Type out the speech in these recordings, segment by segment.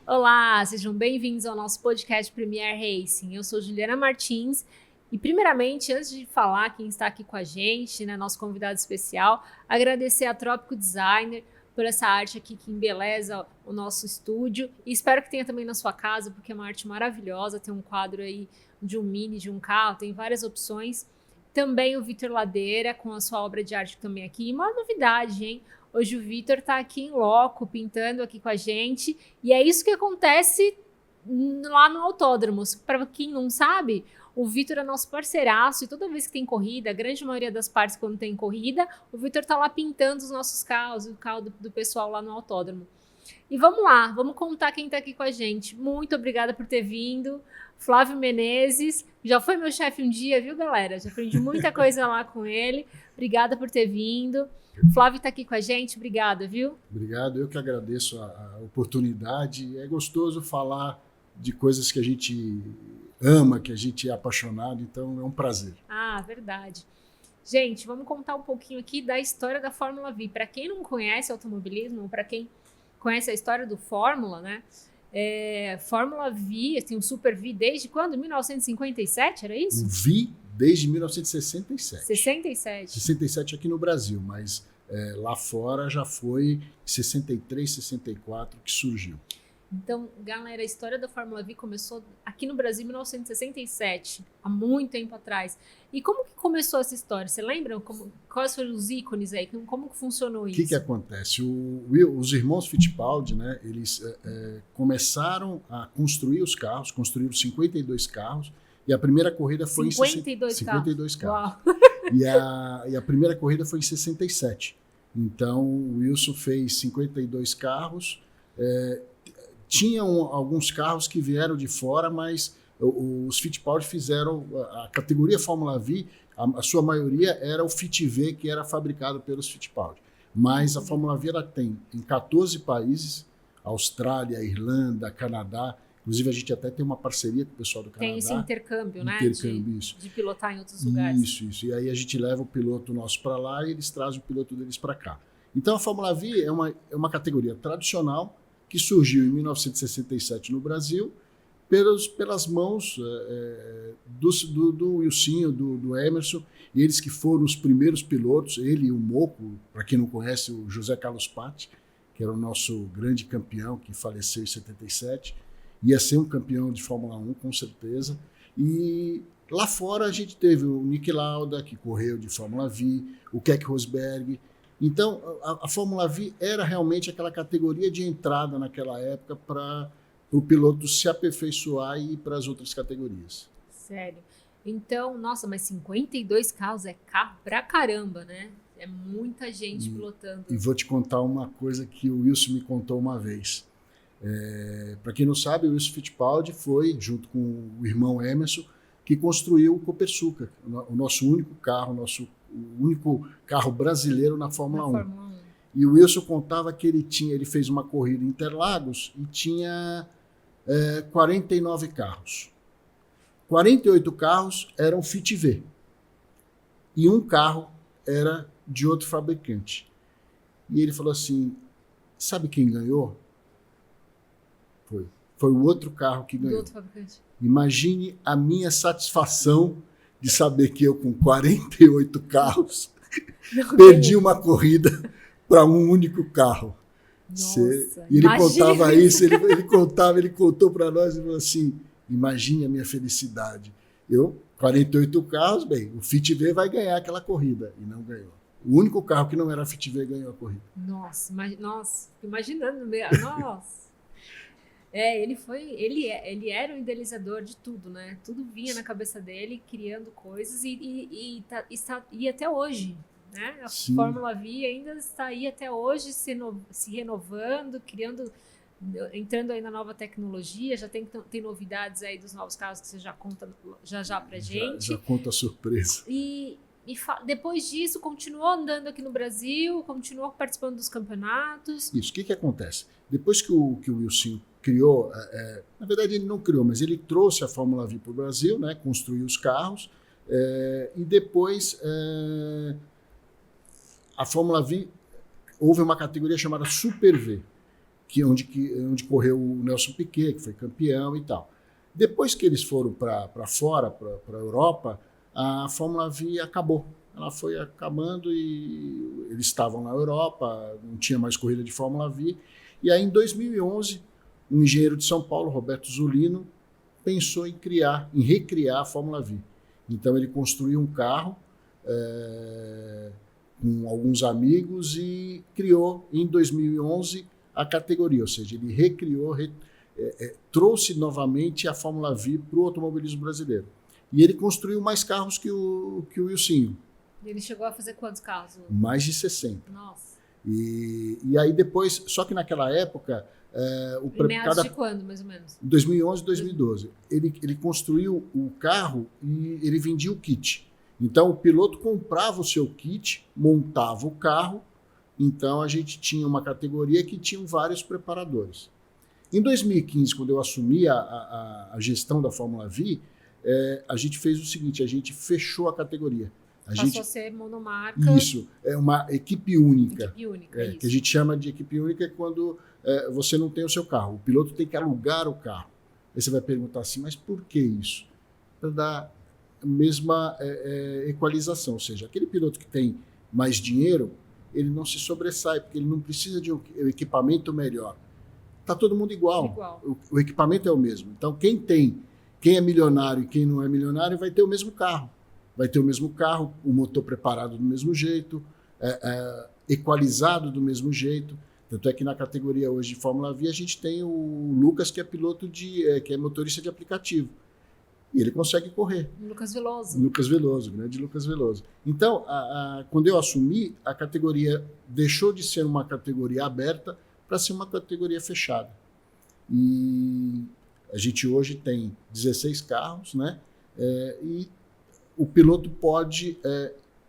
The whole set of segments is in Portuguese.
Olá, sejam bem-vindos ao nosso podcast Premier Racing. Eu sou Juliana Martins e, primeiramente, antes de falar quem está aqui com a gente, né, nosso convidado especial, agradecer a Trópico Designer por essa arte aqui que embeleza o nosso estúdio e espero que tenha também na sua casa, porque é uma arte maravilhosa, tem um quadro aí de um mini, de um carro, tem várias opções. Também o Vitor Ladeira com a sua obra de arte também aqui. E uma novidade, hein? Hoje o Vitor está aqui em loco, pintando aqui com a gente. E é isso que acontece lá no autódromo. Para quem não sabe, o Vitor é nosso parceiraço e toda vez que tem corrida, a grande maioria das partes quando tem corrida, o Vitor está lá pintando os nossos carros, o carro do pessoal lá no autódromo. E vamos lá, vamos contar quem está aqui com a gente. Muito obrigada por ter vindo. Flávio Menezes, já foi meu chefe um dia, viu, galera? Já aprendi muita coisa lá com ele. Obrigada por ter vindo. Flávio está aqui com a gente, obrigada, viu? Obrigado, eu que agradeço a oportunidade. É gostoso falar de coisas que a gente ama, que a gente é apaixonado, então é um prazer. Ah, verdade. Gente, vamos contar um pouquinho aqui da história da Fórmula V. Para quem não conhece automobilismo, para quem conhece a história do Fórmula, né? Fórmula V, tem o Super V desde quando? 1957, era isso? O V desde 1967. 67. 67 aqui no Brasil, mas lá fora já foi 63, 64 que surgiu. Então, galera, a história da Fórmula V começou aqui no Brasil em 1967, há muito tempo atrás. E como que começou essa história? Você lembra quais foram os ícones aí? Como que funcionou isso? O que acontece? Os irmãos Fittipaldi, né, eles começaram a construir os carros, construíram 52 carros, e a primeira corrida foi 52 em 52 carros. Uau. E a primeira corrida foi em 67. Então, o Wilson fez 52 carros. Tinham alguns carros que vieram de fora, mas os Fittipaldi fizeram a categoria Fórmula V, a sua maioria era o Fit V, que era fabricado pelos Fittipaldi. Mas a Fórmula V ela tem em 14 países, Austrália, Irlanda, Canadá. Inclusive, a gente até tem uma parceria com o pessoal do Canadá. Tem esse intercâmbio, né? Isso. De pilotar em outros lugares. Isso. E aí a gente leva o piloto nosso para lá e eles trazem o piloto deles para cá. Então, a Fórmula V é uma categoria tradicional que surgiu em 1967 no Brasil pelas mãos do Wilsinho, do Emerson, eles que foram os primeiros pilotos, ele e o Moco, para quem não conhece, o José Carlos Patti, que era o nosso grande campeão, que faleceu em 77, ia ser um campeão de Fórmula 1, com certeza. E lá fora a gente teve o Niki Lauda, que correu de Fórmula V, o Keck Rosberg. Então, a Fórmula V era realmente aquela categoria de entrada naquela época para o piloto se aperfeiçoar e ir para as outras categorias. Sério. Então, nossa, mas 52 carros é carro pra caramba, né? É muita gente pilotando. E vou te contar uma coisa que o Wilson me contou uma vez. Para quem não sabe, o Wilson Fittipaldi foi, junto com o irmão Emerson, que construiu o Copersucar, o nosso único carro, o único carro brasileiro na Fórmula 1. Fórmula 1. E o Wilson contava que ele fez uma corrida em Interlagos e tinha 49 carros. 48 carros eram Fit V. E um carro era de outro fabricante. E ele falou assim, sabe quem ganhou? Foi o outro carro que ganhou. Do outro fabricante. Imagine a minha satisfação de saber que eu, com 48 carros, perdi uma corrida para um único carro. Nossa, e ele contava isso, ele contou para nós e falou assim, imagine a minha felicidade. 48 carros, bem, o Fit V vai ganhar aquela corrida, e não ganhou. O único carro que não era Fit V ganhou a corrida. Nossa, imaginando, nossa. Ele era o idealizador de tudo, né? Tudo vinha na cabeça dele, criando coisas e até hoje, né? A Sim. Fórmula V ainda está aí até hoje se renovando, entrando aí na nova tecnologia, já tem novidades aí dos novos carros que você já conta já pra gente. Já conta a surpresa. E depois disso, continuou andando aqui no Brasil, continuou participando dos campeonatos. Isso, o que acontece? Depois que o Wilson criou, na verdade ele não criou, mas ele trouxe a Fórmula V para o Brasil, né, construiu os carros, e depois a Fórmula V, houve uma categoria chamada Super V. onde correu o Nelson Piquet, que foi campeão e tal. Depois que eles foram para fora, para a Europa, a Fórmula V acabou. Ela foi acabando e eles estavam na Europa, não tinha mais corrida de Fórmula V. E aí, em 2011, um engenheiro de São Paulo, Roberto Zulino, pensou em recriar a Fórmula V. Então, ele construiu um carro com alguns amigos e criou, em 2011, a categoria. Ou seja, ele recriou, trouxe novamente a Fórmula V para o automobilismo brasileiro. E ele construiu mais carros que o Wilsinho. Ele chegou a fazer quantos carros? Mais de 60. Nossa. E aí depois, só que naquela época... Em meados de quando, mais ou menos? 2011, 2012. Ele construiu o carro e ele vendia o kit. Então, o piloto comprava o seu kit, montava o carro. Então, a gente tinha uma categoria que tinha vários preparadores. Em 2015, quando eu assumi a gestão da Fórmula V, a gente fez o seguinte, a gente fechou a categoria. Passou a ser monomarca. Isso, é uma equipe única. Equipe única, isso. Que a gente chama de equipe única quando você não tem o seu carro. O piloto tem que alugar o carro. Aí você vai perguntar assim, mas por que isso? Para dar a mesma equalização. Ou seja, aquele piloto que tem mais dinheiro, ele não se sobressai, porque ele não precisa de um equipamento melhor. Está todo mundo igual. O equipamento é o mesmo. Então, quem é milionário e quem não é milionário vai ter o mesmo carro. Vai ter o mesmo carro, o motor preparado do mesmo jeito, equalizado do mesmo jeito. Tanto é que na categoria hoje de Fórmula V a gente tem o Lucas, que é piloto que é motorista de aplicativo. E ele consegue correr. Lucas Veloso. Lucas Veloso, grande Lucas Veloso. Então, quando eu assumi, a categoria deixou de ser uma categoria aberta para ser uma categoria fechada. E a gente hoje tem 16 carros, né? E o piloto pode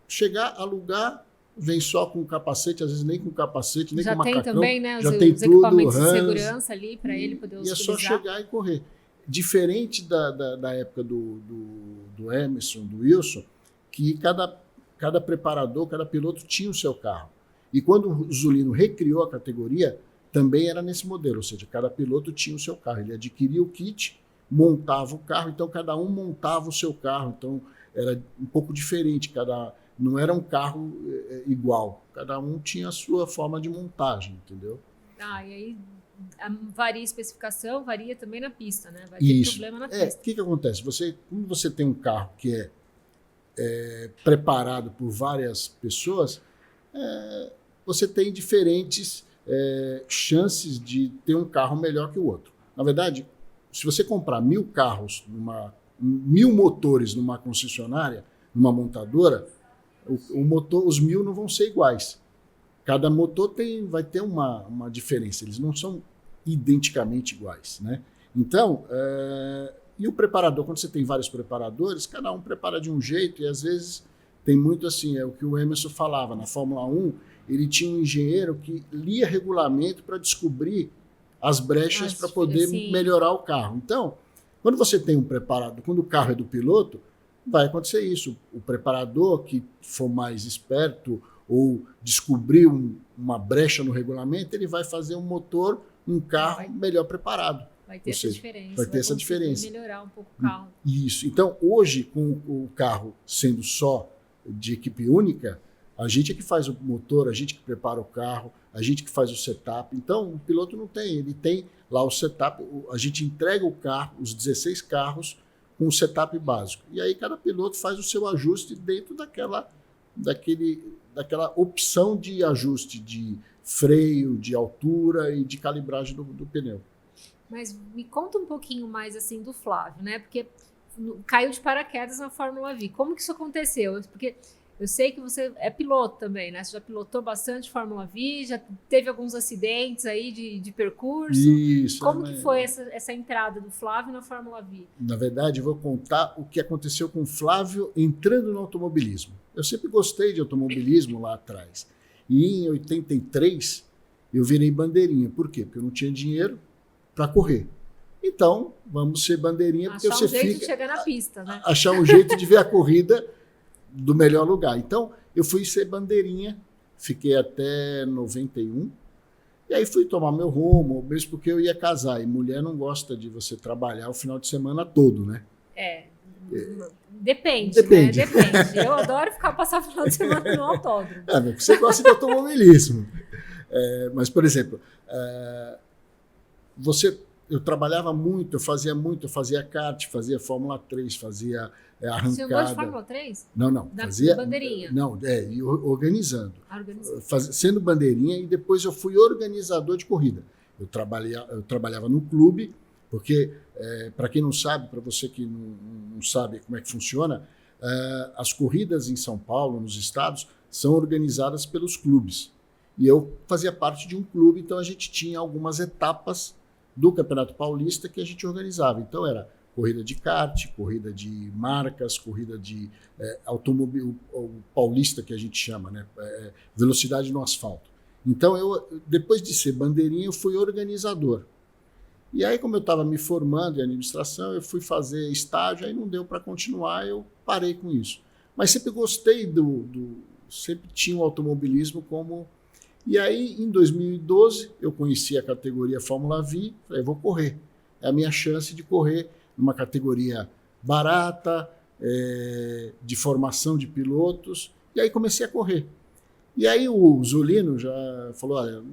chegar, alugar, vem só com capacete, às vezes nem com capacete, nem já com macacão. Já tem também, né? Já tem os tudo, equipamentos de segurança ali para ele poder utilizar. E é só chegar e correr. Diferente da época do Emerson, do Wilson, que cada preparador, cada piloto tinha o seu carro. E quando o Zulino recriou a categoria, também era nesse modelo, ou seja, cada piloto tinha o seu carro. Ele adquiria o kit, montava o carro, então cada um montava o seu carro. Então era um pouco diferente, não era um carro igual, cada um tinha a sua forma de montagem, entendeu? E aí varia a especificação, varia também na pista, né? Vai ter problema na pista. O que acontece? Quando você tem um carro que é preparado por várias pessoas, você tem diferentes chances de ter um carro melhor que o outro. Na verdade, se você comprar 1000 carros, 1000 motores numa concessionária, numa montadora, os 1000 não vão ser iguais. Cada motor vai ter uma diferença, eles não são identicamente iguais, né? Então, e o preparador, quando você tem vários preparadores, cada um prepara de um jeito, e às vezes tem muito assim, é o que o Emerson falava, na Fórmula 1, ele tinha um engenheiro que lia regulamento para descobrir as brechas para poder melhorar o carro. Então, quando você tem um preparador, quando o carro é do piloto, vai acontecer isso. O preparador que for mais esperto ou descobrir uma brecha no regulamento, ele vai fazer um carro melhor preparado. Vai ter essa diferença. Vai ter essa diferença. Melhorar um pouco o carro. Isso. Então, hoje, com o carro sendo só de equipe única, a gente é que faz o motor, a gente que prepara o carro, a gente que faz o setup. Então, o piloto não tem. Ele tem lá o setup, a gente entrega o carro, os 16 carros, com o setup básico. E aí cada piloto faz o seu ajuste dentro daquela opção de ajuste de freio, de altura e de calibragem do pneu. Mas me conta um pouquinho mais assim do Flávio, né? Porque caiu de paraquedas na Fórmula V. Como que isso aconteceu? Porque eu sei que você é piloto também, né? Você já pilotou bastante Fórmula V, já teve alguns acidentes aí de percurso. Isso. Como que foi essa entrada do Flávio na Fórmula V? Na verdade, eu vou contar o que aconteceu com o Flávio entrando no automobilismo. Eu sempre gostei de automobilismo lá atrás. E em 83, eu virei bandeirinha. Por quê? Porque eu não tinha dinheiro para correr. Então, vamos ser bandeirinha, porque você fica... Achar um jeito de chegar na pista, né? Achar um jeito de ver a corrida do melhor lugar. Então, eu fui ser bandeirinha, fiquei até 91. E aí fui tomar meu rumo, mesmo porque eu ia casar. E mulher não gosta de você trabalhar o final de semana todo, né? Depende, né? Depende. Eu adoro passar o final de semana no autódromo. Você gosta de automobilismo. Mas, por exemplo, eu trabalhava muito, eu fazia kart, fazia Fórmula 3, fazia arrancada. Você andou de Fórmula 3? Não. Fazia bandeirinha? Não, organizando. Sendo bandeirinha, e depois eu fui organizador de corrida. Eu trabalhava no clube, porque, para quem não sabe, para você que não sabe como é que funciona, as corridas em São Paulo, nos estados, são organizadas pelos clubes. E eu fazia parte de um clube, então a gente tinha algumas etapas do Campeonato Paulista que a gente organizava. Então era corrida de kart, corrida de marcas, corrida de automóvel paulista, que a gente chama, né? Velocidade no asfalto. Então, depois de ser bandeirinha, eu fui organizador. E aí, como eu estava me formando em administração, eu fui fazer estágio, aí não deu para continuar, eu parei com isso. Mas sempre gostei sempre tinha o automobilismo como... E aí, em 2012, eu conheci a categoria Fórmula V, falei, vou correr. É a minha chance de correr numa categoria barata, de formação de pilotos, e aí comecei a correr. E aí o Zulino já falou, olha,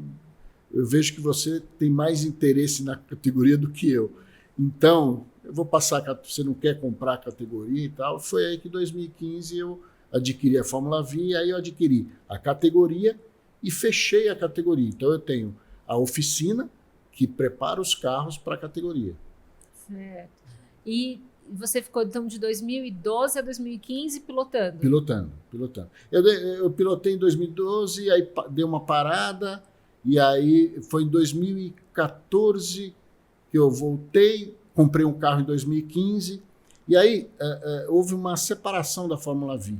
eu vejo que você tem mais interesse na categoria do que eu, então eu vou passar, você não quer comprar a categoria e tal. Foi aí que em 2015 eu adquiri a Fórmula V, e aí eu adquiri a categoria e fechei a categoria. Então eu tenho a oficina que prepara os carros para a categoria. Certo. E você ficou, então, de 2012 a 2015 pilotando? Pilotando. Eu pilotei em 2012, aí dei uma parada, e aí foi em 2014 que eu voltei, comprei um carro em 2015, e aí houve uma separação da Fórmula V.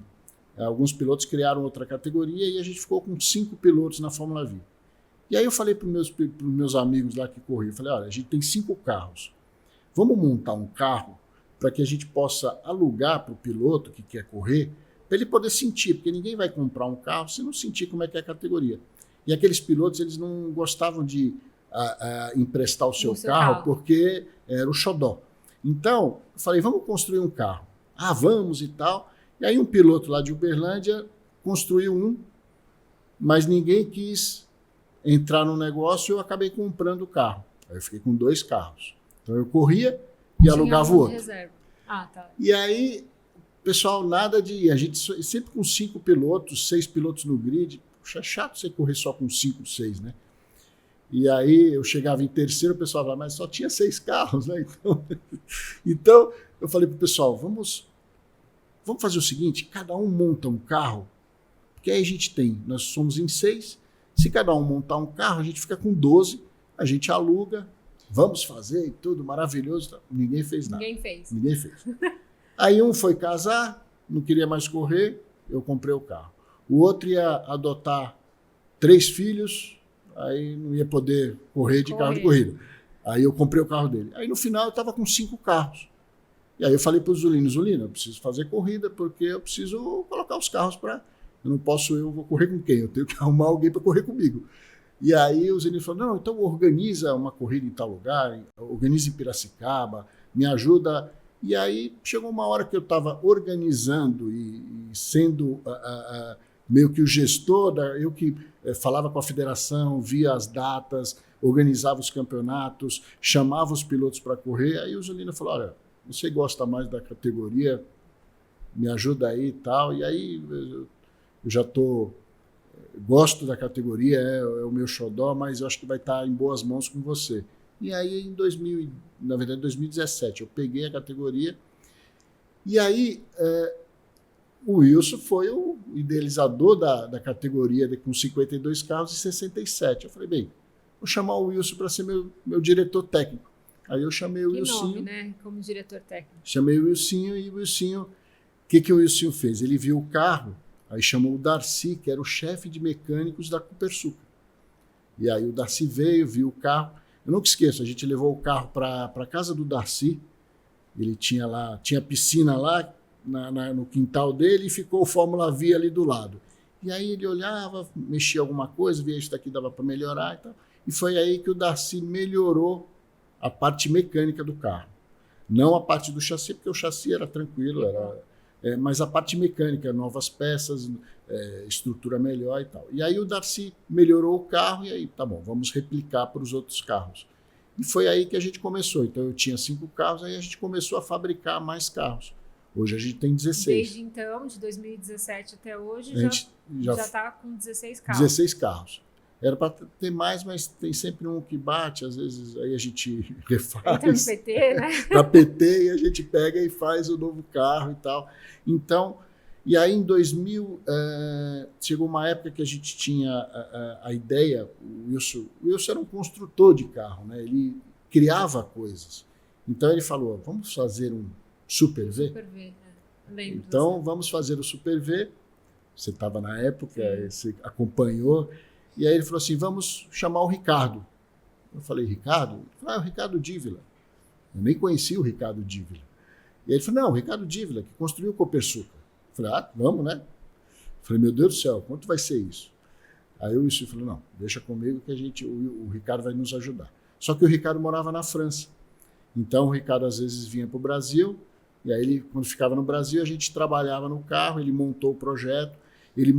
Alguns pilotos criaram outra categoria e a gente ficou com 5 pilotos na Fórmula V. E aí eu falei para os meus amigos lá que corriam, falei, olha, a gente tem 5 carros. Vamos montar um carro para que a gente possa alugar para o piloto que quer correr, para ele poder sentir, porque ninguém vai comprar um carro se não sentir como é que é a categoria. E aqueles pilotos, eles não gostavam de emprestar o seu carro porque era o xodó. Então, eu falei, vamos construir um carro. Vamos e tal. E aí um piloto lá de Uberlândia construiu um, mas ninguém quis entrar no negócio, eu acabei comprando o carro. Aí eu fiquei com 2 carros. Então eu corria e alugava o outro. Tá. E aí, pessoal, nada de... A gente sempre com 5 pilotos, 6 pilotos no grid. Puxa, é chato você correr só com 5, 6, né? E aí eu chegava em terceiro, o pessoal falava, mas só tinha 6 carros, né? Então eu falei pro pessoal, vamos fazer o seguinte, cada um monta um carro, porque aí a gente nós somos em 6, se cada um montar um carro, a gente fica com 12, a gente aluga, vamos fazer e tudo, maravilhoso. Ninguém fez nada. Ninguém fez. Aí um foi casar, não queria mais correr, eu comprei o carro. O outro ia adotar 3 filhos, aí não ia poder correr de carro de corrida. Aí eu comprei o carro dele. Aí no final eu estava com 5 carros. E aí eu falei para o Zulino, eu preciso fazer corrida porque eu preciso colocar os carros para... Eu vou correr com quem? Eu tenho que arrumar alguém para correr comigo. E aí o Zulino falou, não, então organiza uma corrida em tal lugar, organiza em Piracicaba, me ajuda. E aí chegou uma hora que eu estava organizando e sendo meio que o gestor, eu que falava com a federação, via as datas, organizava os campeonatos, chamava os pilotos para correr. Aí o Zulino falou, olha, você gosta mais da categoria, me ajuda aí e tal. E aí eu já gosto da categoria, é o meu xodó, mas eu acho que vai estar em boas mãos com você. E aí em 2017 eu peguei a categoria e aí o Wilson foi o idealizador da categoria com 52 carros e 67. Eu falei, bem, vou chamar o Wilson para ser meu diretor técnico. Aí eu chamei o Wilson. Que nome, né? Como diretor técnico. Chamei o Wilson e o Wilson, o que o Wilson fez? Ele viu o carro, aí chamou o Darcy, que era o chefe de mecânicos da Copersucar. E aí o Darcy veio, viu o carro. Eu nunca esqueço, a gente levou o carro para a casa do Darcy. Ele tinha piscina lá no quintal dele e ficou o Fórmula V ali do lado. E aí ele olhava, mexia alguma coisa, via isso daqui dava para melhorar e tal. E foi aí que o Darcy melhorou a parte mecânica do carro. Não a parte do chassi, porque o chassi era tranquilo, mas a parte mecânica, novas peças, estrutura melhor e tal. E aí o Darcy melhorou o carro e aí, tá bom, vamos replicar para os outros carros. E foi aí que a gente começou. Então eu tinha 5 carros, aí a gente começou a fabricar mais carros. Hoje a gente tem 16. Desde então, de 2017 até hoje, já está com 16 carros. 16 carros. Era para ter mais, mas tem sempre um que bate, às vezes aí a gente refaz. Entra no PT, né? Para PT e a gente pega e faz o novo carro e tal. Então, e aí em 2000, chegou uma época que a gente tinha a ideia, o Wilson era um construtor de carro, né? Ele criava coisas. Então ele falou, vamos fazer um Super V? Super V, lembro. Então vamos fazer o Super V. Você estava na época, você acompanhou. E aí ele falou assim, vamos chamar o Ricardo. Eu falei, Ricardo? Ele falou, o Ricardo Dívila. Eu nem conhecia o Ricardo Dívila. E aí ele falou, não, o Ricardo Dívila, que construiu o Copersucar. Eu falei, vamos, né? Eu falei, meu Deus do céu, quanto vai ser isso? Aí o Wilson falou, não, deixa comigo que o Ricardo vai nos ajudar. Só que o Ricardo morava na França. Então o Ricardo às vezes vinha para o Brasil, e aí ele, quando ficava no Brasil, a gente trabalhava no carro, ele montou o projeto, ele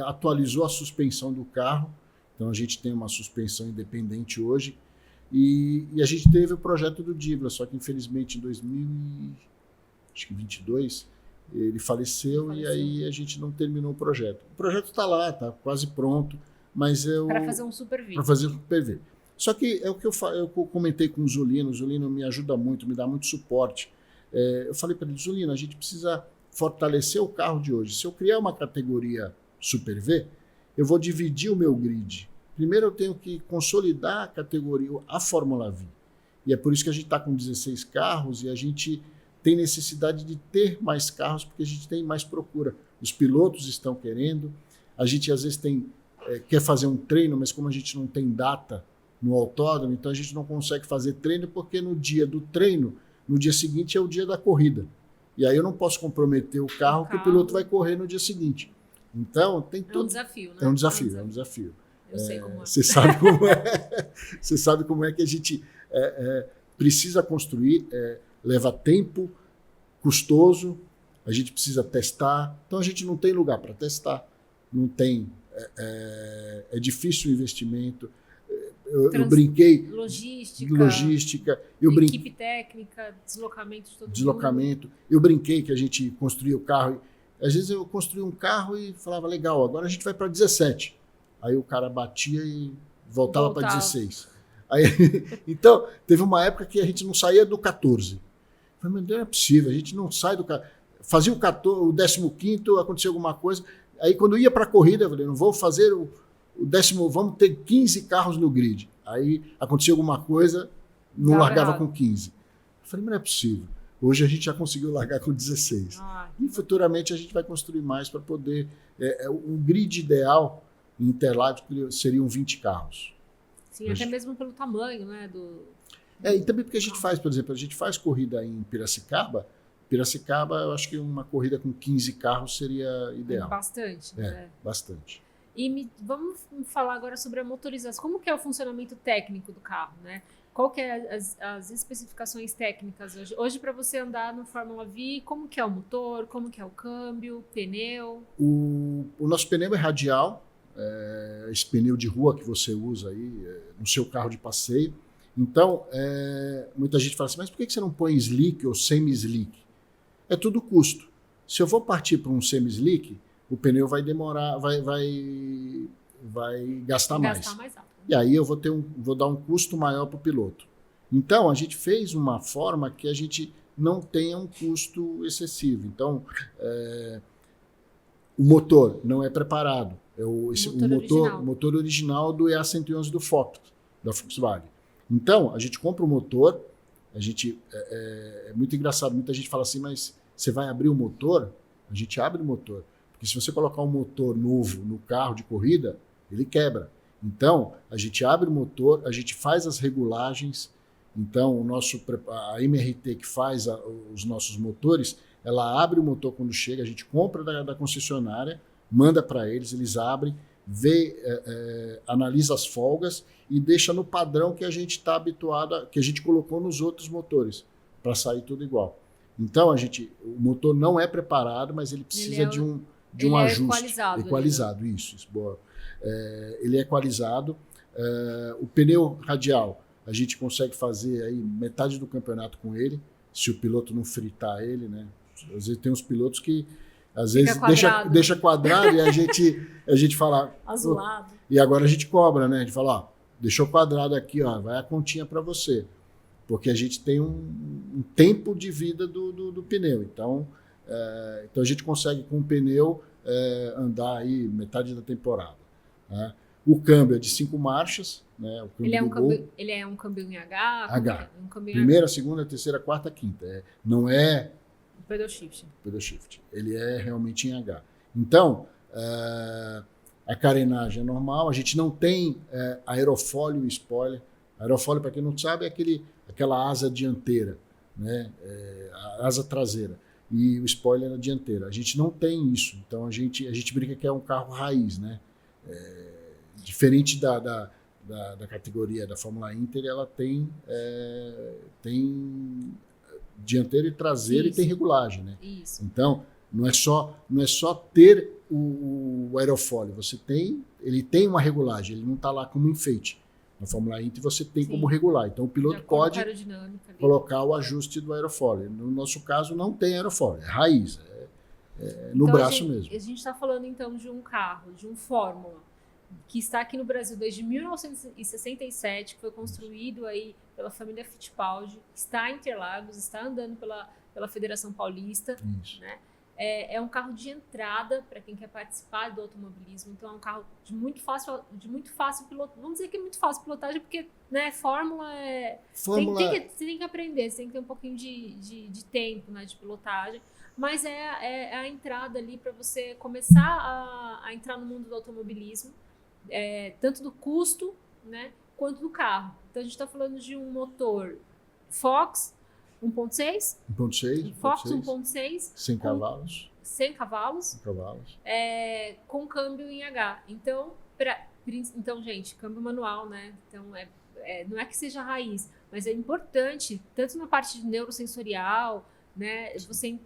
atualizou a suspensão do carro, então a gente tem uma suspensão independente hoje, e a gente teve o projeto do Dívila, só que infelizmente em 2022 ele faleceu e aí a gente não terminou o projeto. O projeto está lá, está quase pronto, mas para fazer um Super V. Para fazer um Super V. Só que é o que eu comentei com o Zulino me ajuda muito, me dá muito suporte. Eu falei para ele, Zulino, a gente precisa fortalecer o carro de hoje. Se eu criar uma categoria Super V, eu vou dividir o meu grid. Primeiro eu tenho que consolidar a categoria, a Fórmula V. E é por isso que a gente está com 16 carros e a gente tem necessidade de ter mais carros porque a gente tem mais procura. Os pilotos estão querendo, a gente às vezes quer fazer um treino, mas como a gente não tem data no autódromo, então a gente não consegue fazer treino porque no dia do treino, no dia seguinte é o dia da corrida. E aí eu não posso comprometer o carro que o piloto vai correr no dia seguinte. Então tem tudo. É um desafio, né? É um desafio. Eu sei como é. Você sabe como é. Você sabe como é que a gente precisa construir, leva tempo, custoso, a gente precisa testar. Então a gente não tem lugar para testar, não tem. É difícil o investimento. Eu brinquei. Logística. Equipe técnica, deslocamento de todo mundo. Eu brinquei que a gente construía o carro. Às vezes eu construía um carro e falava, legal, agora a gente vai para 17. Aí o cara batia e voltava para 16. Aí, então, teve uma época que a gente não saía do 14. Eu falei, meu Deus, não é possível, a gente não sai do 14. Fazia o 15º, aconteceu alguma coisa. Aí quando ia para a corrida, eu falei, não vou fazer o 10º, vamos ter 15 carros no grid. Aí aconteceu alguma coisa, não largava com 15. Eu falei, mas não é possível. Hoje a gente já conseguiu largar com 16. E futuramente a gente vai construir mais para poder... um grid ideal em Interlagos seriam 20 carros. Sim, até mesmo pelo tamanho, né? E também porque a gente faz, por exemplo, a gente faz corrida em Piracicaba. Piracicaba, eu acho que uma corrida com 15 carros seria ideal. Bastante. Bastante. E vamos falar agora sobre a motorização. Como que é o funcionamento técnico do carro, né? Qual que é as especificações técnicas hoje? Hoje, para você andar no Fórmula V, como que é o motor, como que é o câmbio, pneu? O nosso pneu é radial, esse pneu de rua que você usa aí no seu carro de passeio. Então, muita gente fala assim, mas por que você não põe slick ou semi-slick? É tudo custo. Se eu vou partir para um semi-slick, o pneu vai demorar, vai gastar mais. Alto. E aí eu vou dar um custo maior para o piloto. Então, a gente fez uma forma que a gente não tenha um custo excessivo. Então, o motor não é preparado. O motor original do EA111 do Focus, da Volkswagen. Então, a gente compra o motor, é muito engraçado, muita gente fala assim, mas você vai abrir o motor? A gente abre o motor. Porque se você colocar um motor novo no carro de corrida, ele quebra. Então, a gente abre o motor, a gente faz as regulagens. Então, a MRT que faz os nossos motores, ela abre o motor quando chega, a gente compra da concessionária, manda para eles abrem, analisa as folgas e deixa no padrão que a gente está habituado, que a gente colocou nos outros motores, para sair tudo igual. Então, o motor não é preparado, mas ele precisa de um ajuste. Equalizado, isso boa. Ele é equalizado. O pneu radial, a gente consegue fazer aí metade do campeonato com ele, se o piloto não fritar ele, né? Às vezes tem uns pilotos que às vezes deixa quadrado e a gente fala... Azulado. E agora a gente cobra, né? A gente fala, ó, deixou quadrado aqui, ó, vai a continha para você. Porque a gente tem um tempo de vida do pneu. Então a gente consegue com o pneu andar aí metade da temporada. Né? O câmbio é de 5 marchas. Né? Ele é um câmbio em H? H. Primeira, segunda, terceira, quarta, quinta. Não é... Pedal shift. Ele é realmente em H. Então, a carenagem é normal. A gente não tem aerofólio e spoiler. Aerofólio, para quem não sabe, é aquela asa dianteira, né? A asa traseira. E o spoiler na dianteira. A gente não tem isso. Então, a gente brinca que é um carro raiz, né? Diferente da categoria da Fórmula Inter, ela tem dianteira e traseira e tem regulagem, né? Isso. Então, não é só ter o aerofólio. Ele tem uma regulagem, ele não está lá como enfeite. Na Fórmula Inter você tem como regular. Então o piloto pode colocar o ajuste do aerofólio. No nosso caso não tem aerofólio, é raiz, no braço mesmo. A gente está falando então de um carro, de um Fórmula, que está aqui no Brasil desde 1967, que foi construído aí pela família Fittipaldi, está em Interlagos, está andando pela Federação Paulista. Isso. Né? É um carro de entrada para quem quer participar do automobilismo, então é um carro de muito fácil piloto. Vamos dizer que é muito fácil pilotagem, porque né, Fórmula você tem que aprender, você tem que ter um pouquinho de tempo, né, de pilotagem, mas é a entrada ali para você começar a entrar no mundo do automobilismo, tanto do custo, né, quanto do carro. Então a gente está falando de um motor Fox 1.6? Fox 1.6. 100 cavalos. 100 cavalos. Com câmbio em H. Então, gente, câmbio manual, né? Então, não é que seja raiz, mas é importante, tanto na parte de neurosensorial, né? Você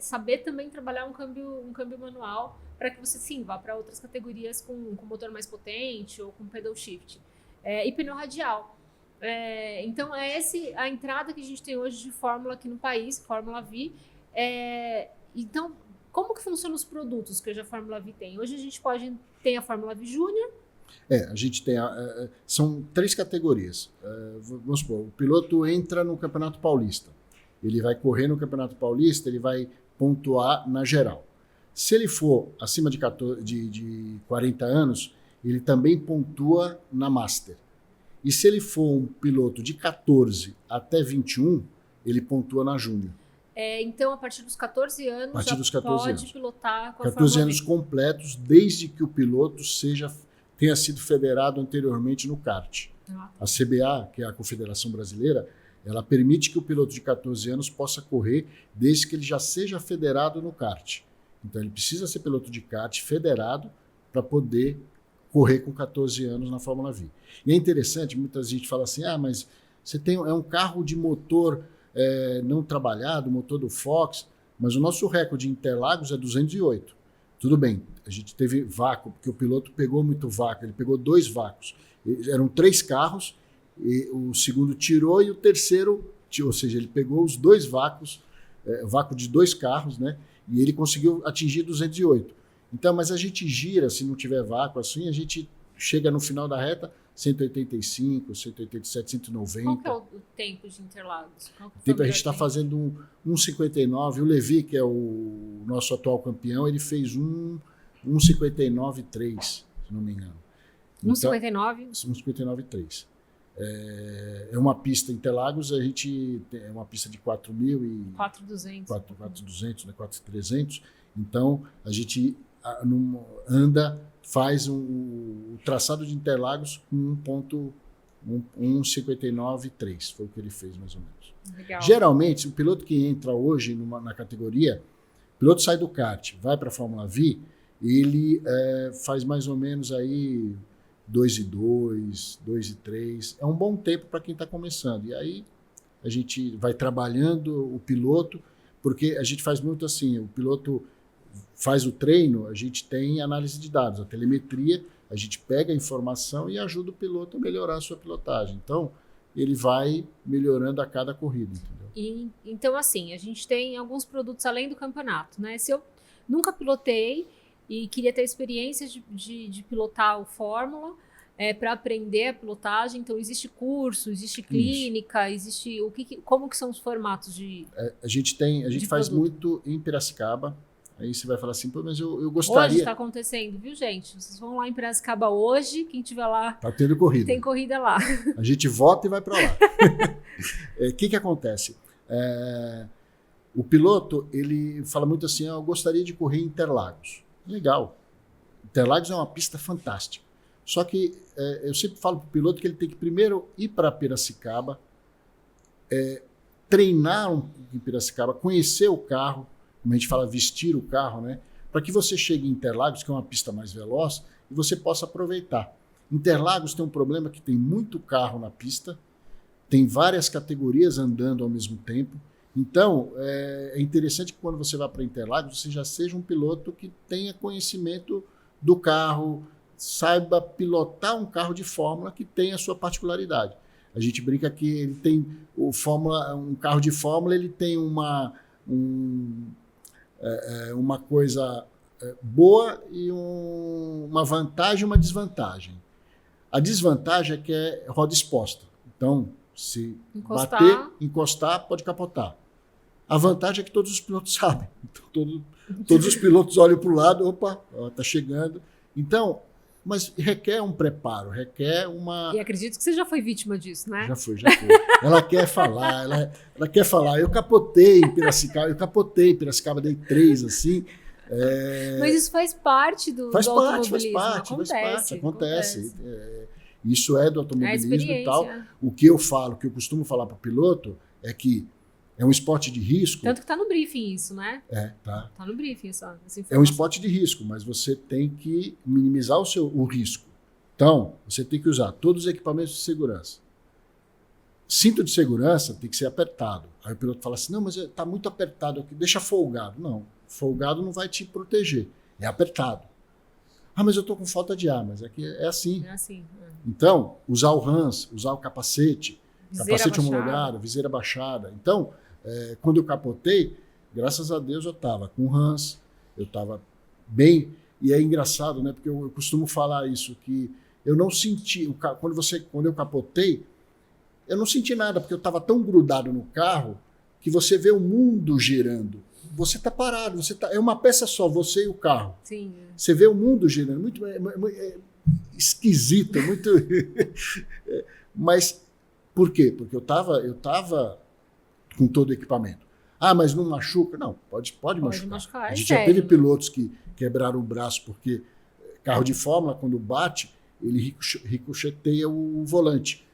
saber também trabalhar um câmbio manual para que você, sim, vá para outras categorias com motor mais potente ou com pedal shift. E pneu radial. Então, a entrada que a gente tem hoje de Fórmula aqui no país, Fórmula V. Então, como que funcionam os produtos que hoje a Fórmula V tem? Hoje a gente tem a Fórmula V Júnior. A gente tem, são 3 categorias. Vamos supor, o piloto entra no Campeonato Paulista. Ele vai correr no Campeonato Paulista, ele vai pontuar na geral. Se ele for acima de 40 anos, ele também pontua na Master. E se ele for um piloto de 14 até 21, ele pontua na Júnior. Então, a partir dos 14 anos, pode pilotar com a 14 anos completos, desde que o piloto tenha sido federado anteriormente no kart. A CBA, que é a Confederação Brasileira, ela permite que o piloto de 14 anos possa correr desde que ele já seja federado no kart. Então, ele precisa ser piloto de kart federado para poder correr com 14 anos na Fórmula V. E é interessante, muita gente fala assim, mas você é um carro de motor não trabalhado, motor do Fox, mas o nosso recorde em Interlagos é 208. Tudo bem, a gente teve vácuo, porque o piloto pegou muito vácuo, ele pegou 2 vácuos. Eram 3 carros, e o segundo tirou e o terceiro, ou seja, ele pegou os 2 vácuos, vácuo de 2 carros, né? E ele conseguiu atingir 208. Então, mas a gente gira, se não tiver vácuo assim, a gente chega no final da reta, 185, 187, 190. Qual que é o tempo de Interlagos? O tempo a gente está fazendo 1,59. O Levi, que é o nosso atual campeão, ele fez 1,59,3, se não me engano. 1,59? 1,59,3. É uma pista Interlagos, a gente é uma pista de 4.000 e 4.200, 4.200, né, 4.300. Então a gente faz o traçado de Interlagos com 1,59,3, foi o que ele fez mais ou menos. Legal. Geralmente, o piloto que entra hoje na categoria, o piloto sai do kart, vai para a Fórmula V, ele faz mais ou menos aí 2:2, 2:3. É um bom tempo para quem está começando. E aí a gente vai trabalhando o piloto, porque a gente faz muito assim, o piloto faz o treino, a gente tem análise de dados, a telemetria, a gente pega a informação e ajuda o piloto a melhorar a sua pilotagem. Então, ele vai melhorando a cada corrida, entendeu? Então, assim, a gente tem alguns produtos além do campeonato, né? Se eu nunca pilotei e queria ter experiência de pilotar o Fórmula, para aprender a pilotagem, então existe curso, existe clínica, existe como que são os formatos de a gente faz produto? Muito em Piracicaba. Aí você vai falar assim, pô, mas eu gostaria... Hoje está acontecendo, viu, gente? Vocês vão lá em Piracicaba hoje, quem estiver lá... Tá tendo corrida. Tem corrida lá. A gente vota e vai para lá. O que acontece? O piloto, ele fala muito assim, eu gostaria de correr em Interlagos. Legal. Interlagos é uma pista fantástica. Só que eu sempre falo para o piloto que ele tem que primeiro ir para Piracicaba, treinar em Piracicaba, conhecer o carro, como a gente fala, vestir o carro, né? Para que você chegue em Interlagos, que é uma pista mais veloz, e você possa aproveitar. Interlagos tem um problema que tem muito carro na pista, tem várias categorias andando ao mesmo tempo. Então, é interessante que quando você vai para Interlagos, você já seja um piloto que tenha conhecimento do carro, saiba pilotar um carro de Fórmula que tem a sua particularidade. A gente brinca que ele tem um carro de Fórmula, ele tem uma coisa boa e uma vantagem e uma desvantagem. A desvantagem é que é roda exposta. Então, se encostar, pode capotar. A vantagem é que todos os pilotos sabem. Então, todos os pilotos olham para o lado, opa, está chegando. Então, mas requer um preparo, requer uma... E acredito que você já foi vítima disso, né? Já foi. Ela quer falar, ela quer falar. Eu capotei em Piracicaba, dei 3, assim. Mas isso faz parte do automobilismo. Acontece. Isso é do automobilismo e tal. O que eu costumo falar para o piloto é que é um esporte de risco. Tanto que está no briefing isso, né? Tá. Está no briefing essa informação. É um esporte de risco, mas você tem que minimizar o risco. Então, você tem que usar todos os equipamentos de segurança. Cinto de segurança tem que ser apertado. Aí o piloto fala assim, não, mas está muito apertado aqui, deixa folgado. Não, folgado não vai te proteger, é apertado. Ah, mas eu estou com falta de ar, mas aqui é assim. É assim. Então, usar o HANS, usar o capacete Viseira homologado, viseira baixada. Então, quando eu capotei, graças a Deus eu estava com HANS, eu estava bem. E é engraçado, né? Porque eu costumo falar isso, que eu não senti, quando eu capotei, eu não senti nada, porque eu estava tão grudado no carro que você vê o mundo girando. Você está parado, é uma peça só, você e o carro. Sim. Você vê o mundo girando, muito esquisito, muito... Mas por quê? Porque eu tava com todo o equipamento. Ah, mas não machuca? Não, pode machucar. A gente já teve pilotos que quebraram o braço porque carro de Fórmula, quando bate, ele ricocheteia o volante.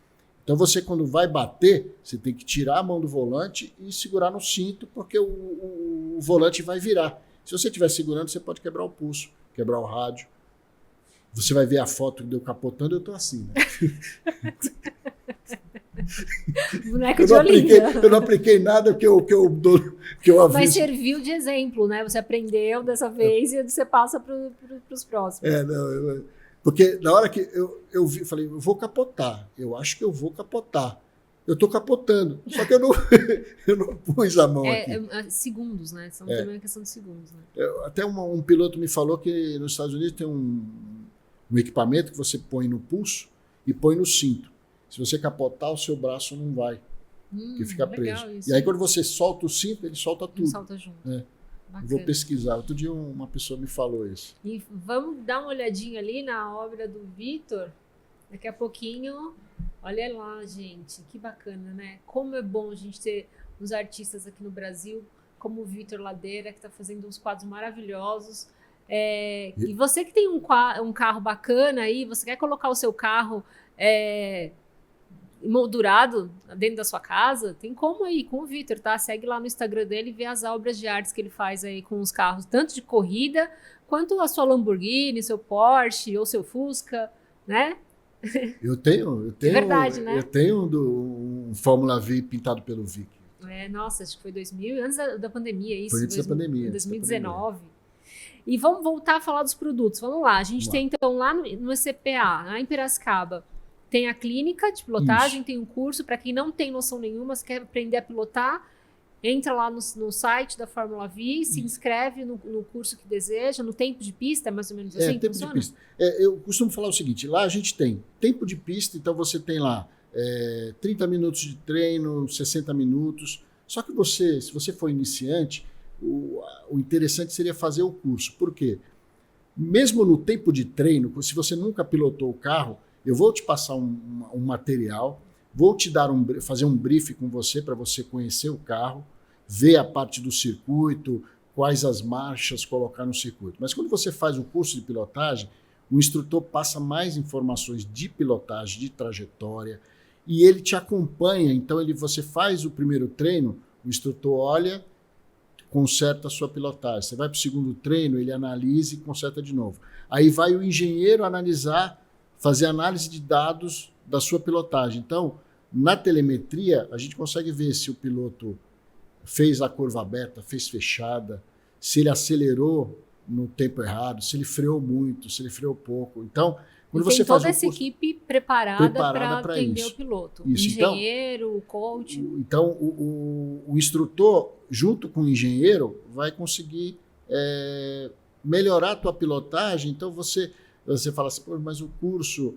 Então você, quando vai bater, você tem que tirar a mão do volante e segurar no cinto, porque o volante vai virar. Se você estiver segurando, você pode quebrar o pulso, quebrar o rádio. Você vai ver a foto de eu capotando, eu estou assim, né? Boneco de Olinda. Eu não apliquei nada que eu aviso. Mas serviu de exemplo, né? Você aprendeu dessa vez e você passa para os próximos. Porque na hora que eu vi, falei, eu vou capotar. Eu acho que eu vou capotar. Eu estou capotando. Só que eu não pus a mão aqui. Segundos, né? São também uma questão de segundos. Né? Até um piloto me falou que nos Estados Unidos tem um equipamento que você põe no pulso e põe no cinto. Se você capotar, o seu braço não vai, porque fica preso. Isso. E aí, quando você solta o cinto, ele solta tudo. Ele solta junto. Vou pesquisar. Outro dia uma pessoa me falou isso. E vamos dar uma olhadinha ali na obra do Vitor. Daqui a pouquinho. Olha lá, gente. Que bacana, né? Como é bom a gente ter uns artistas aqui no Brasil, como o Vitor Ladeira, que está fazendo uns quadros maravilhosos. E você que tem um carro bacana aí, você quer colocar o seu carro emoldurado dentro da sua casa, tem como aí com o Vitor, tá? Segue lá no Instagram dele e vê as obras de artes que ele faz aí com os carros, tanto de corrida, quanto a sua Lamborghini, seu Porsche ou seu Fusca, né? Eu tenho, É verdade, né? eu tenho um Fórmula V pintado pelo Vic. Nossa, acho que foi 2000, antes da pandemia, isso. Foi antes da pandemia. 2019. E vamos voltar a falar dos produtos. Vamos lá. A gente tem, então, lá no CPA, lá em Piracicaba, tem a clínica de pilotagem, tem um curso. Para quem não tem noção nenhuma, se quer aprender a pilotar, entra lá no site da Fórmula V, se inscreve no curso que deseja, no tempo de pista, mais ou menos assim? Tempo de pista. Eu costumo falar o seguinte, lá a gente tem tempo de pista, então você tem lá 30 minutos de treino, 60 minutos. Só que se você for iniciante, o interessante seria fazer o curso. Por quê? Mesmo no tempo de treino, se você nunca pilotou o carro, eu vou te passar um material, vou te fazer um briefing com você para você conhecer o carro, ver a parte do circuito, quais as marchas colocar no circuito. Mas quando você faz o curso de pilotagem, o instrutor passa mais informações de pilotagem, de trajetória, e ele te acompanha. Então você faz o primeiro treino, o instrutor olha, conserta a sua pilotagem. Você vai para o segundo treino, ele analisa e conserta de novo. Aí vai o engenheiro analisar, fazer análise de dados da sua pilotagem. Então, na telemetria, a gente consegue ver se o piloto fez a curva aberta, fez fechada, se ele acelerou no tempo errado, se ele freou muito, se ele freou pouco. Então, quando você faz toda essa equipe preparada para atender o piloto. Isso. Engenheiro, o coach. Então, o instrutor, junto com o engenheiro, vai conseguir melhorar a tua pilotagem. Então, você fala assim, pô, mas o curso...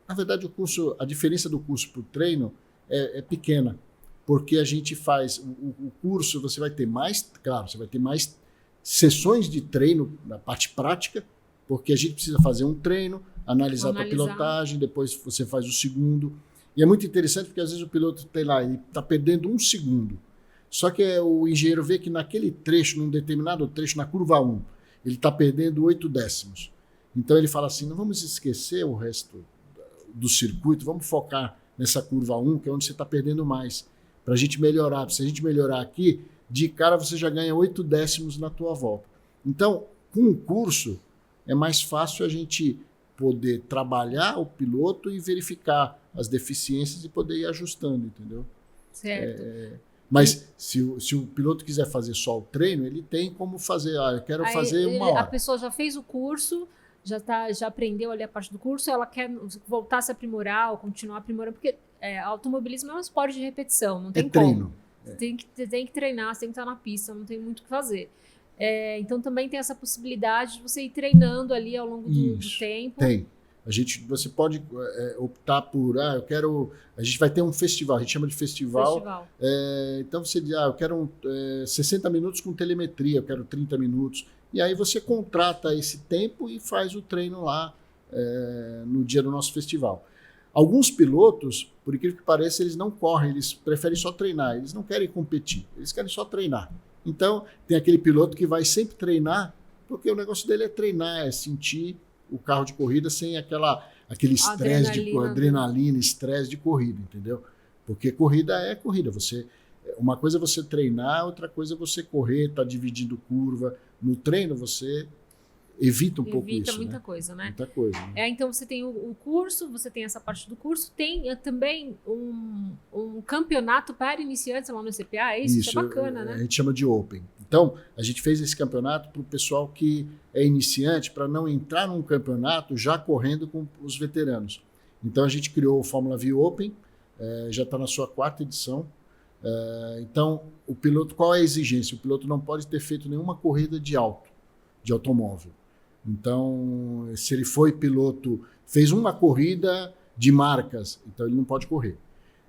na verdade, a diferença do curso para o treino é pequena, porque a gente faz o curso, você vai ter mais sessões de treino na parte prática, porque a gente precisa fazer um treino, analisar a tua pilotagem, depois você faz o segundo. E é muito interessante porque às vezes o piloto tem lá, ele está perdendo 1 segundo. Só que o engenheiro vê que naquele trecho, num determinado trecho, na curva 1, ele está perdendo 8 décimos. Então ele fala assim, não vamos esquecer o resto do circuito, vamos focar nessa curva 1, que é onde você está perdendo mais, para a gente melhorar. Se a gente melhorar aqui, de cara você já ganha 8 décimos na tua volta. Então, com o curso, é mais fácil a gente poder trabalhar o piloto e verificar as deficiências e poder ir ajustando, entendeu? Certo. Mas se o piloto quiser fazer só o treino, ele tem como fazer. Eu quero fazer 1 hora. A pessoa já fez o curso, já aprendeu ali a parte do curso, ela quer voltar a se aprimorar ou continuar aprimorando, porque automobilismo é um esporte de repetição, não tem como. Treino. Você tem que treinar, você tem que estar na pista, não tem muito o que fazer. Então também tem essa possibilidade de você ir treinando ali ao longo do tempo. Tem. Você pode optar por, a gente vai ter um festival, a gente chama de festival. Então você diz, eu quero 60 minutos com telemetria, eu quero 30 minutos. E aí você contrata esse tempo e faz o treino lá no dia do nosso festival. Alguns pilotos, por incrível que pareça, eles não correm, eles preferem só treinar, eles não querem competir, eles querem só treinar. Então, tem aquele piloto que vai sempre treinar, porque o negócio dele é treinar, é sentir o carro de corrida sem aquele estresse de adrenalina, estresse de corrida, entendeu? Porque corrida é corrida. Uma coisa é você treinar, outra coisa é você correr, tá dividindo curva. No treino você evita um pouco isso. Evita muita coisa, né? Muita coisa. Né? Então você tem o curso, você tem essa parte do curso, tem também um campeonato para iniciantes lá no CPA, isso é bacana, né? A gente chama de Open. Então, a gente fez esse campeonato para o pessoal que é iniciante, para não entrar num campeonato já correndo com os veteranos. Então, a gente criou o Fórmula V Open, já está na sua 4ª edição. Então, o piloto, qual é a exigência? O piloto não pode ter feito nenhuma corrida de automóvel. Então, se ele foi piloto, fez uma corrida de marcas, então ele não pode correr.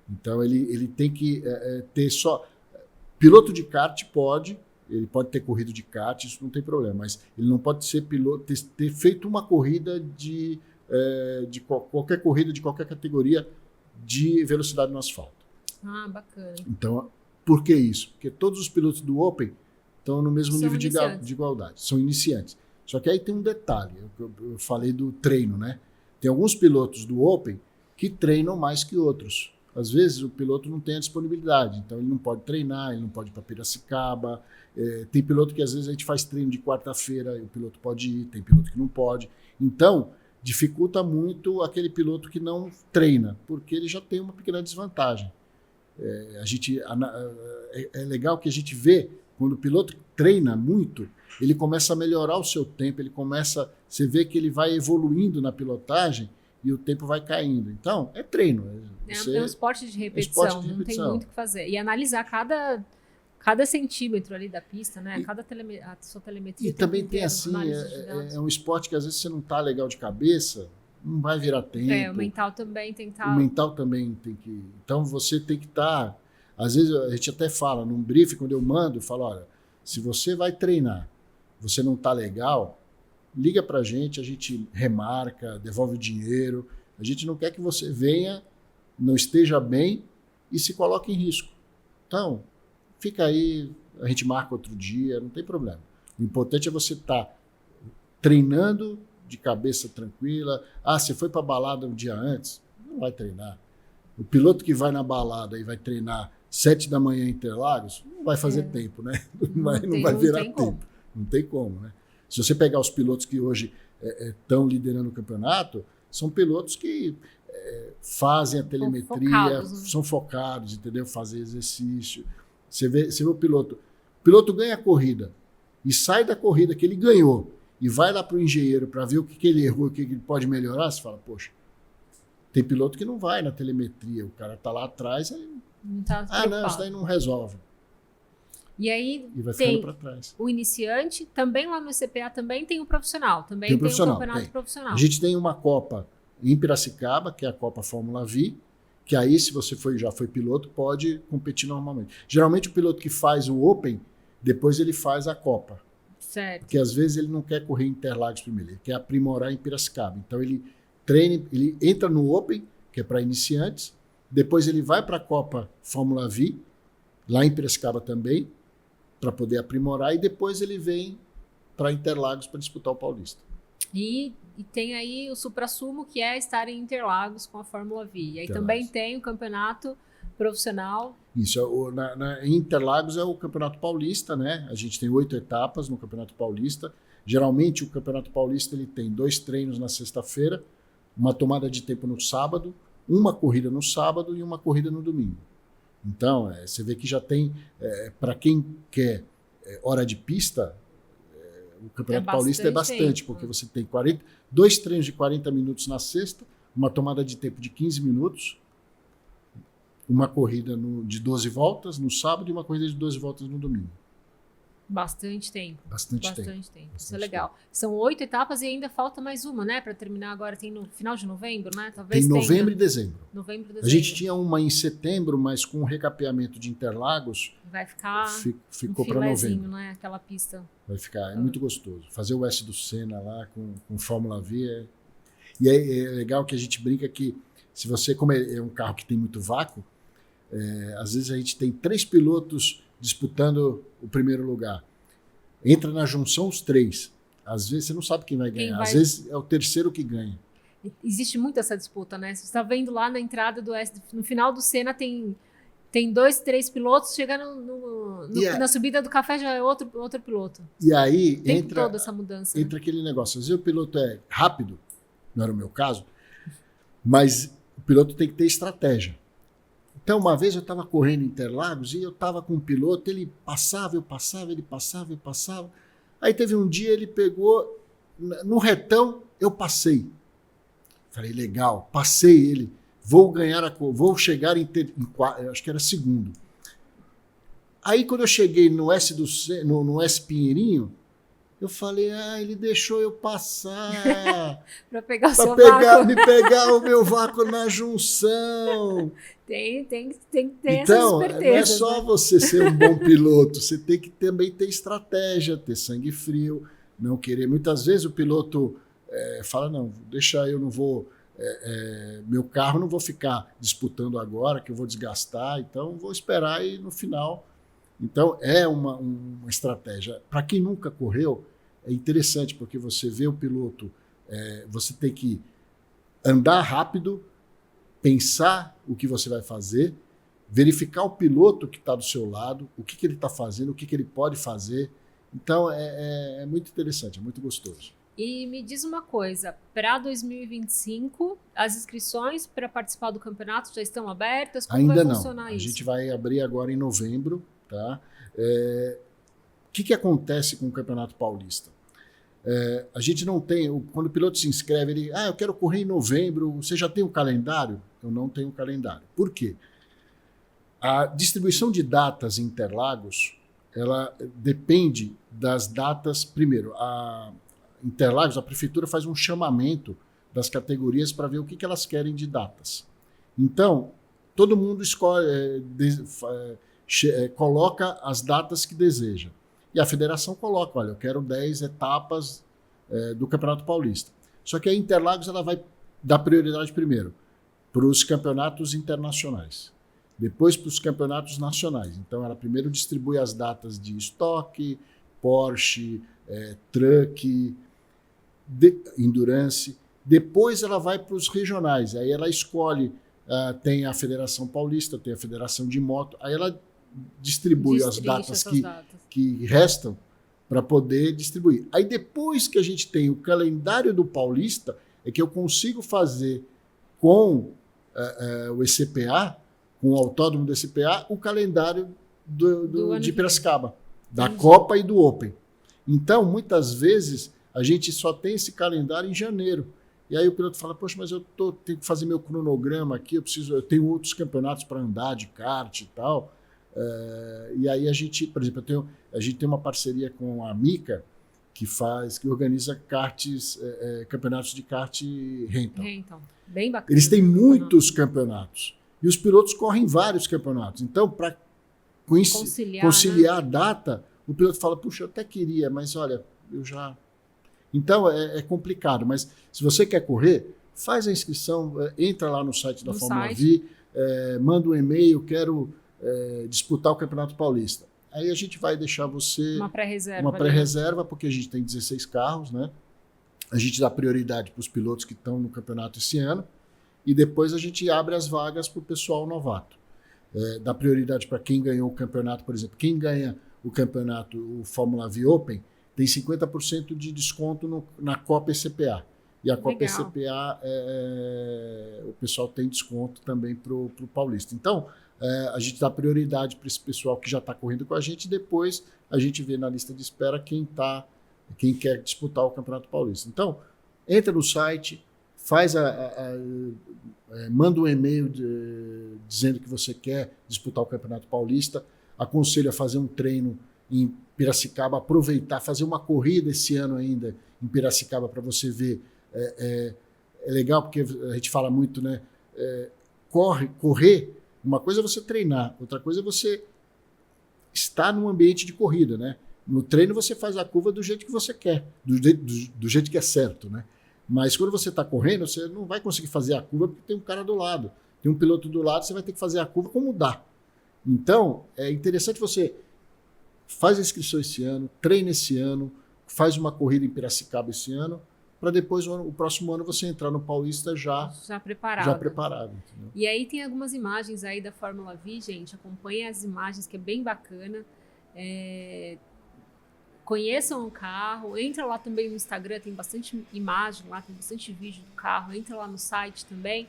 Então, ele tem que ter só... Piloto de kart pode, ele pode ter corrido de kart, isso não tem problema, mas ele não pode ser piloto, ter feito uma corrida de qualquer corrida, de qualquer categoria de velocidade no asfalto. Ah, bacana. Então, por que isso? Porque todos os pilotos do Open estão no mesmo nível de igualdade, são iniciantes. Só que aí tem um detalhe, eu falei do treino, né? Tem alguns pilotos do Open que treinam mais que outros. às vezes o piloto não tem a disponibilidade, então ele não pode treinar, ele não pode ir para Piracicaba. Tem piloto que às vezes a gente faz treino de quarta-feira e o piloto pode ir, tem piloto que não pode. Então, dificulta muito aquele piloto que não treina, porque ele já tem uma pequena desvantagem. É legal que a gente vê, quando o piloto treina muito, ele começa a melhorar o seu tempo, você vê que ele vai evoluindo na pilotagem e o tempo vai caindo. Então, é treino. É um esporte de repetição, não tem muito o que fazer. E analisar cada centímetro ali da pista, né? A sua telemetria. E também tem assim, é um esporte que às vezes você não está legal de cabeça, não vai virar tempo. O mental também tem que estar... O mental também tem que... Então você tem que estar... Às vezes a gente até fala, num briefing, quando eu mando, eu falo, olha, se você vai treinar, você não está legal, liga pra gente, a gente remarca, devolve o dinheiro. A gente não quer que você venha, não esteja bem e se coloque em risco. Então, fica aí, a gente marca outro dia, não tem problema. O importante é você estar treinando de cabeça tranquila. Você foi para a balada um dia antes? Não vai treinar. O piloto que vai na balada e vai treinar 7 da manhã em Interlagos, não vai fazer tempo, né? Não vai virar tempo. Não tem como, né? Se você pegar os pilotos que hoje estão liderando o campeonato, são pilotos que fazem a telemetria, são focados, entendeu? Fazem exercício. Você vê o piloto ganha a corrida e sai da corrida que ele ganhou e vai lá para o engenheiro para ver o que ele errou, o que ele pode melhorar, você fala, poxa, tem piloto que não vai na telemetria, o cara está lá atrás, aí, não, isso daí não resolve. E aí vai ficando para trás. O iniciante, também lá no CPA também tem o profissional, também tem o campeonato profissional. A gente tem uma Copa em Piracicaba, que é a Copa Fórmula V, que aí, se você já foi piloto, pode competir normalmente. Geralmente, o piloto que faz o Open, depois ele faz a Copa. Certo. Porque, às vezes, ele não quer correr em Interlagos primeiro, ele quer aprimorar em Piracicaba. Então, ele treina, ele entra no Open, que é para iniciantes, depois ele vai para a Copa Fórmula V, lá em Piracicaba também, para poder aprimorar, e depois ele vem para Interlagos para disputar o Paulista. E tem aí o suprassumo, que é estar em Interlagos com a Fórmula V. E aí também tem o campeonato profissional. Isso, em Interlagos é o Campeonato Paulista, né? A gente tem 8 etapas no Campeonato Paulista. Geralmente o Campeonato Paulista ele tem 2 treinos na sexta-feira, uma tomada de tempo no sábado, uma corrida no sábado e uma corrida no domingo. Então, você vê que já tem, para quem quer hora de pista, o Campeonato Paulista é bastante, porque você tem 2 treinos de 40 minutos na sexta, uma tomada de tempo de 15 minutos, uma corrida de 12 voltas no sábado e uma corrida de 12 voltas no domingo. Bastante tempo. Bastante tempo. Isso é legal. São 8 etapas e ainda falta mais uma, né? Para terminar agora, tem no final de novembro, né? Talvez tem novembro e dezembro. Novembro e dezembro. A gente tinha uma em setembro, mas com o recapeamento de Interlagos, vai ficar ficou para novembro. Né? Aquela pista. Vai ficar, é muito gostoso. Fazer o S do Senna lá com Fórmula V. E é legal que a gente brinca que, se você, como é um carro que tem muito vácuo, às vezes a gente tem 3 pilotos disputando o primeiro lugar. Entra na junção os 3. Às vezes você não sabe quem vai ganhar. Às vezes é o terceiro que ganha. Existe muito essa disputa, né? Você está vendo lá na entrada no final do Senna tem 2, 3 pilotos, chega na subida do café já é outro piloto. E aí entra toda essa mudança. Entra aquele negócio. Às vezes o piloto é rápido, não era o meu caso, mas o piloto tem que ter estratégia. Então, uma vez eu estava correndo em Interlagos e eu estava com um piloto, ele passava, eu passava, ele passava, eu passava. Aí teve um dia, ele pegou, no retão, eu passei. Falei, legal, passei ele, vou chegar acho que era segundo. Aí, quando eu cheguei no S Pinheirinho, eu falei, ele deixou eu passar. Para pegar o seu vácuo. Me pegar o meu vácuo na junção. Tem que ter então, essas espertezas. Não é só você ser um bom piloto, você tem que também ter estratégia, ter sangue frio, não querer. Muitas vezes o piloto fala, não, deixa eu não vou... meu carro não vou ficar disputando agora, que eu vou desgastar, então vou esperar e no final... Então, é uma estratégia. Para quem nunca correu, é interessante, porque você vê o piloto, você tem que andar rápido, pensar o que você vai fazer, verificar o piloto que está do seu lado, o que ele está fazendo, o que ele pode fazer. Então, é muito interessante, é muito gostoso. E me diz uma coisa, para 2025, as inscrições para participar do campeonato já estão abertas? Como Ainda vai não. funcionar isso? A gente vai abrir agora em novembro. Tá? O que acontece com o Campeonato Paulista? A gente não tem... Quando o piloto se inscreve, ele... eu quero correr em novembro. Você já tem um calendário? Eu não tenho um calendário. Por quê? A distribuição de datas em Interlagos, ela depende das datas... Primeiro, Interlagos, a prefeitura faz um chamamento das categorias para ver o que elas querem de datas. Então, todo mundo escolhe, coloca as datas que deseja. E a federação coloca, olha, eu quero 10 etapas do Campeonato Paulista. Só que a Interlagos ela vai dar prioridade primeiro para os campeonatos internacionais, depois para os campeonatos nacionais. Então, ela primeiro distribui as datas de estoque, Porsche, truck, endurance, depois ela vai para os regionais, aí ela escolhe, tem a Federação Paulista, tem a Federação de Moto, aí ela distribui as datas que restam para poder distribuir. Aí depois que a gente tem o calendário do Paulista, é que eu consigo fazer com o ECPA, com o autódromo do ECPA, o calendário de Piracicaba, da Copa e do Open. Então, muitas vezes, a gente só tem esse calendário em janeiro. E aí o piloto fala, poxa, mas eu tenho que fazer meu cronograma aqui, eu tenho outros campeonatos para andar de kart e tal. E aí a gente, por exemplo, a gente tem uma parceria com a Mica, que organiza campeonatos de kart rental. Bem bacana. Eles têm muitos campeonatos. E os pilotos correm vários campeonatos. Então, para conciliar a data, o piloto fala, puxa, eu até queria, mas olha, eu já... Então, é complicado, mas se você quer correr, faz a inscrição, entra lá no site da Fórmula V, manda um e-mail, quero disputar o Campeonato Paulista. Aí a gente vai deixar você... Uma pré-reserva, porque a gente tem 16 carros, né? A gente dá prioridade para os pilotos que estão no campeonato esse ano e depois a gente abre as vagas para o pessoal novato. Dá prioridade para quem ganhou o campeonato, por exemplo. Quem ganha o campeonato, o Fórmula V Open, tem 50% de desconto na Copa ECPA. E a Copa ECPA, o pessoal tem desconto também para o Paulista. Então, a gente dá prioridade para esse pessoal que já está correndo com a gente e depois a gente vê na lista de espera quem quer disputar o Campeonato Paulista. Então, entra no site, manda um e-mail dizendo que você quer disputar o Campeonato Paulista, aconselho a fazer um treino em Piracicaba, aproveitar, fazer uma corrida esse ano ainda em Piracicaba para você ver. É legal porque a gente fala muito, né? Correr, uma coisa é você treinar, outra coisa é você estar num ambiente de corrida, né? No treino você faz a curva do jeito que você quer, do jeito que é certo, né? Mas quando você está correndo, você não vai conseguir fazer a curva porque tem um cara do lado, tem um piloto do lado, você vai ter que fazer a curva como dá. Então, é interessante você faz a inscrição esse ano, treina esse ano, faz uma corrida em Piracicaba esse ano, para depois, o próximo ano, você entrar no Paulista já preparado. Entendeu? E aí tem algumas imagens aí da Fórmula V, gente, acompanhem as imagens, que é bem bacana. Conheçam o carro, entra lá também no Instagram, tem bastante imagem lá, tem bastante vídeo do carro, entra lá no site também.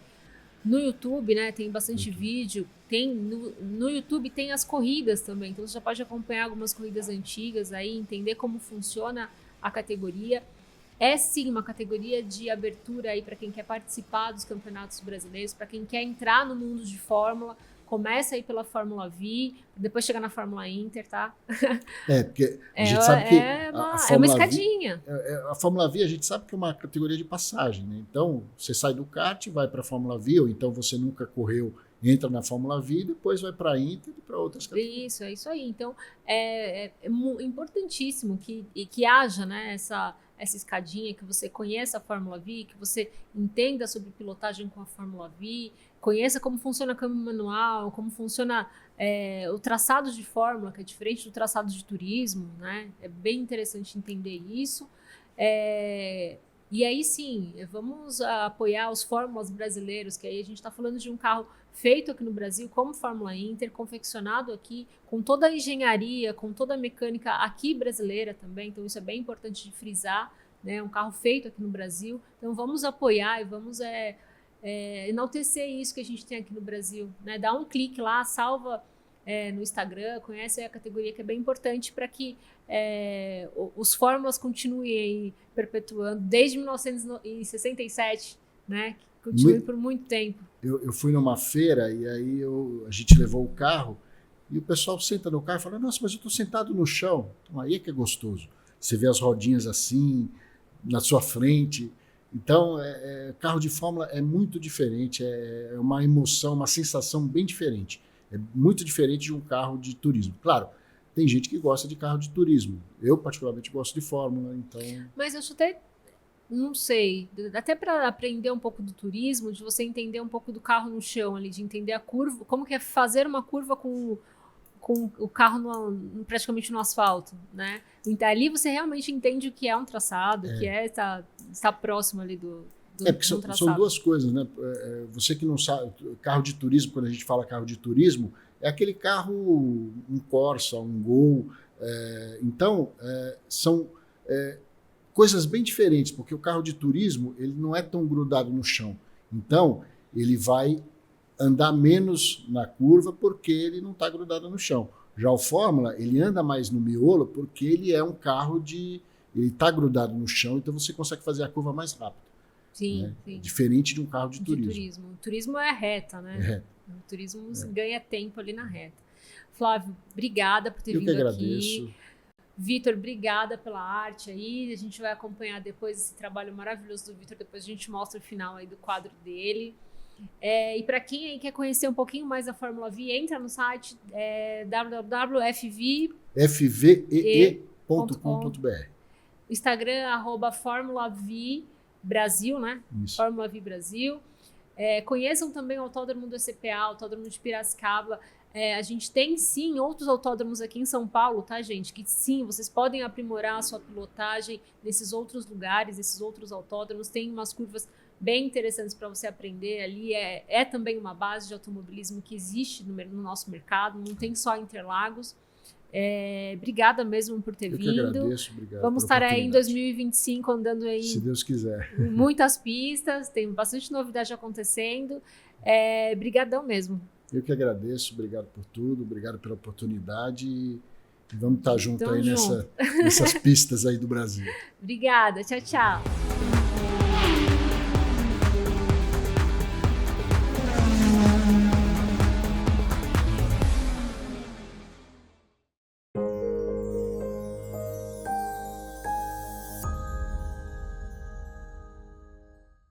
No YouTube, né, tem bastante vídeo, no YouTube tem as corridas também, então você já pode acompanhar algumas corridas antigas aí, entender como funciona a categoria. É sim uma categoria de abertura aí para quem quer participar dos campeonatos brasileiros, para quem quer entrar no mundo de Fórmula. Começa aí pela Fórmula V, depois chega na Fórmula Inter, tá? Porque a gente sabe que é uma escadinha. A Fórmula V a gente sabe que é uma categoria de passagem, né? Então, você sai do kart, vai para a Fórmula V, ou então você nunca correu, entra na Fórmula V, depois vai para a Inter e para outras categorias. Isso, é isso aí. Então, é importantíssimo que haja, né, essa escadinha, que você conheça a Fórmula V, que você entenda sobre pilotagem com a Fórmula V, conheça como funciona a câmbio manual, como funciona o traçado de Fórmula, que é diferente do traçado de turismo, né? É bem interessante entender isso. E aí sim, vamos apoiar os Fórmulas brasileiros, que aí a gente está falando de um carro feito aqui no Brasil, como Fórmula Inter, confeccionado aqui, com toda a engenharia, com toda a mecânica aqui brasileira também, então isso é bem importante de frisar, né? Um carro feito aqui no Brasil. Então vamos apoiar e vamos enaltecer isso que a gente tem aqui no Brasil, né? Dá um clique lá, salva no Instagram, conhece a categoria, que é bem importante para que os Fórmulas continuem aí perpetuando desde 1967, né? Continue por muito tempo. Eu fui numa feira e aí a gente levou o carro e o pessoal senta no carro e fala, nossa, mas eu estou sentado no chão. Então aí é que é gostoso. Você vê as rodinhas assim, na sua frente. Então, carro de Fórmula é muito diferente, é uma emoção, uma sensação bem diferente. É muito diferente de um carro de turismo. Claro, tem gente que gosta de carro de turismo. Eu, particularmente, gosto de Fórmula, então... Mas eu até, não sei, até para aprender um pouco do turismo, de você entender um pouco do carro no chão ali, de entender a curva, como que é fazer uma curva com o carro praticamente no asfalto, né? Então, ali você realmente entende o que é um traçado, o que é estar próximo ali do porque são duas coisas, né? Você que não sabe, carro de turismo, quando a gente fala carro de turismo, é aquele carro, um Corsa, um Gol. Então, são coisas bem diferentes, porque o carro de turismo ele não é tão grudado no chão. Então, ele vai andar menos na curva porque ele não está grudado no chão. Já o Fórmula, ele anda mais no miolo porque ele é um carro ele está grudado no chão, então você consegue fazer a curva mais rápido. Sim, né? sim. Diferente de um carro de turismo. O turismo é reta, né? O turismo ganha tempo ali na reta. Flávio, obrigada por ter vindo aqui. Eu que agradeço. Vitor, obrigada pela arte aí. A gente vai acompanhar depois esse trabalho maravilhoso do Vitor. Depois a gente mostra o final aí do quadro dele. E para quem aí quer conhecer um pouquinho mais da Fórmula V, entra no site www.fvee.com.br. Instagram, @Fórmula V Brasil, né? Isso. Fórmula V Brasil. Conheçam também o Autódromo do ECPA, o Autódromo de Piracicaba. A gente tem, sim, outros autódromos aqui em São Paulo, tá, gente? Que, sim, vocês podem aprimorar a sua pilotagem nesses outros lugares, nesses outros autódromos. Tem umas curvas bem interessantes para você aprender ali. É também uma base de automobilismo que existe no nosso mercado, não tem só Interlagos. Obrigada mesmo por ter vindo. Eu que agradeço, obrigado. Vamos estar aí em 2025 andando aí, se Deus quiser, em muitas pistas, tem bastante novidade acontecendo. Brigadão mesmo. Eu que agradeço, obrigado por tudo, obrigado pela oportunidade e vamos estar juntos aí nessas pistas aí do Brasil. Obrigada, tchau, tchau.